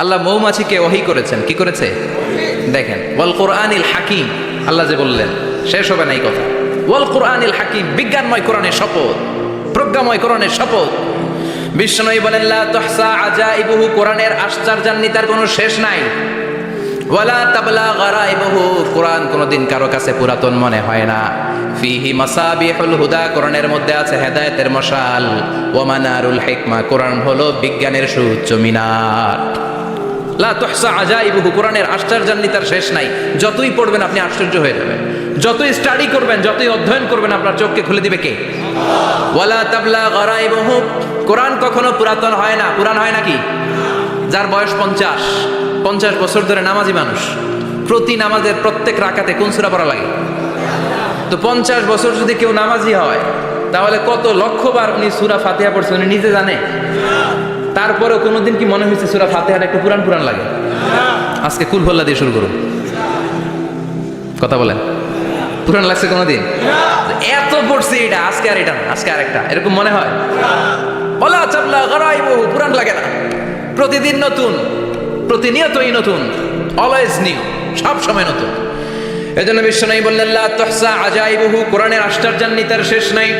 আল্লাহ মৌমাছিকে ওহী করেছেন। কি করেছে দেখেন, ওয়াল কোরআনিল হাকিম, আল্লাহ যে বললেন শেষ হবে না এই কথা। ওয়াল কোরআনিল হাকিম, বিজ্ঞানময় কোরআনের শপথ, প্রজ্ঞাময় কোরআনের শপথ। বিশ্বনবী বলেন লা তুহসা আজাইবুহু, কোরআনের আশ্চর্যান্বিতার কোনো শেষ নাই। ওয়ালা তাবলা গারাইবুহু, কোরআন কোনোদিন কারো কাছে পুরাতন মনে হয় না। ফিহি মাসাবিহুল হুদা, কোরআনের মধ্যে আছে হেদায়েতের মশাল। ওয়া মানারুল হিকমা, কোরআন হলো বিজ্ঞানের সুউচ্চ মিনার। লা তুহসা আজাইবুহু, কোরআনের আশ্চর্যান্বিতার শেষ নাই। যতই পড়বেন আপনি আশ্চর্য হয়ে যাবেন, যতই স্টাডি করবেন, যতই অধ্যয়ন করবেন, আপনার চোখকে খুলে দিবে কে? ওয়ালা তাবলা গারাইবুহু, কোরআন কখনো পুরাতন হয় না। পুরান হয় নাকি? যার বয়স 50 বছর ধরে নামাজি মানুষ, প্রতি নামাজের প্রত্যেক রাকাতে কোন সূরা পড়া লাগে? তো 50 বছর যদি কেউ নামাজি হয়, তাহলে কত লক্ষবার উনি সূরা ফাতিহা পড়ছে উনি নিজে জানে? তারপরেও কোনোদিন কি মনে হয়েছে সূরা ফাতিহাটা একটু পুরান পুরান লাগে? আজকে কুল হল্লা দিয়ে শুরু করুন, কথা বলেন। পুরান লাগছে কোনোদিন? এত পড়ছি এটা, আজকে আর এটা না, আজকে আরেকটা, এরকম মনে হয়? ওয়ালা তাবলা গারাইবুহু, পুরান লাগে না। প্রতিদিন নতুন, প্রতিনিয়তই নতুন, অলওয়েজ নিউ, সব সময় নতুন। এজন্য বিশ্বনবী বললেন লা তুহসা আজাইবুহু, কোরআনের আশ্চর্যান্বিতার শেষ নাই।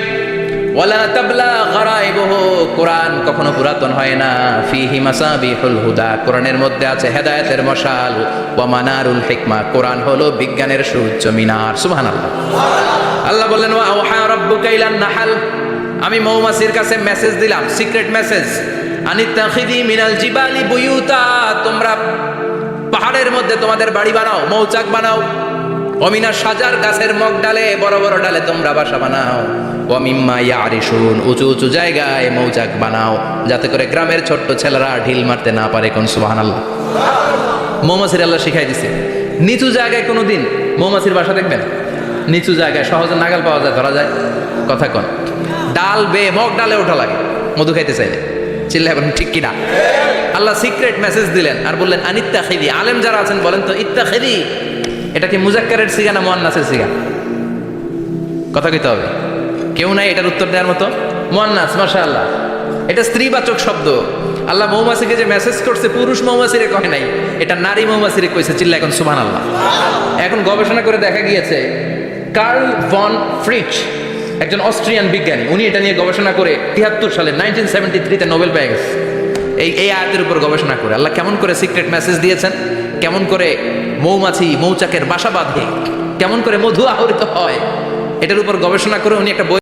ওয়ালা তাবলা গারাইবুহু, কোরআন কখনো পুরাতন হয় না। ফিহি মাসাবিহুল হুদা, কোরআনের মধ্যে আছে হেদায়েতের মশাল। ওয়া মানারুল হিকমা, কোরআন হলো বিজ্ঞানের সুউচ্চ মিনার। সুবহানাল্লাহ। আল্লাহ বললেন ওয়া আওহা রাব্বুকা ইলান নাহাল, আমি মৌমাছির কাছে মেসেজ দিলাম, সিক্রেট মেসেজ। আনিত্তাখিদি মিনাল জিবালি বুয়ুতা, তোমরা পাহাড়ের মধ্যে তোমাদের বাড়ি বানাও, মৌচাক বানাও। অমিনা সাজার, গাছের মগ ডালে, বড় বড় ডালে তোমরা বাসা বানাও। ওয়ামিম্মা ইয়ারিশুন, উঁচু উঁচু জায়গায় মৌচাক বানাও, যাতে করে গ্রামের ছোট্ট ছেলেরা ঢিল মারতে না পারে। কোন সুবহানাল্লাহ। মৌমাছির আল্লাহ শিখাই দিছে। নিচু জায়গায় কোনোদিন মৌমাছির বাসা দেখবেন? নিচু জায়গায় সহজে নাগাল পাওয়া যায়, ধরা যায়। কথা কোন? ডাল বেয়ে মগ ডালে ওঠা লাগে মধু খাইতে চাইলে। চিল্লা এখন ঠিক কিনা? আল্লাহ সিক্রেট মেসেজ দিলেন আর বললেন আনিত্তাখিদি। আলেম যারা আছেন বলেন তো, ইত্তাখিদি এটা কি মুজাক্কারের সিগা না মুয়ান্নাসের সিগা? কথা কইতে হবে। কেউ নাই এটার উত্তর দেওয়ার মতো। মুয়ান্নাস, মাশাআল্লাহ, এটা স্ত্রীবাচক শব্দ। আল্লাহ মৌমাছিকে যে মেসেজ করছে পুরুষ মৌমাছিরে কয় নাই, এটা নারী মৌমাছিরে কইছে। চিল্লা এখন সুবহানাল্লাহ। এখন গবেষণা করে দেখা গিয়েছে, কার্ল ভন ফ্রিচ, একজন অস্ট্রিয়ান বিজ্ঞানী, উনি এটা নিয়ে গবেষণা করে 73 সালে 1973-তে নোবেল পেয়ে গেছে। এই আয়াতের উপর গবেষণা করে আল্লাহ কেমন করে সিক্রেট মেসেজ দিয়েছেন, কেমন করে মৌমাছি মৌচাকের বাসা বাঁধে, কেমন করে মধু আহরিত হয়, এটার উপর গবেষণা করে উনি একটা বই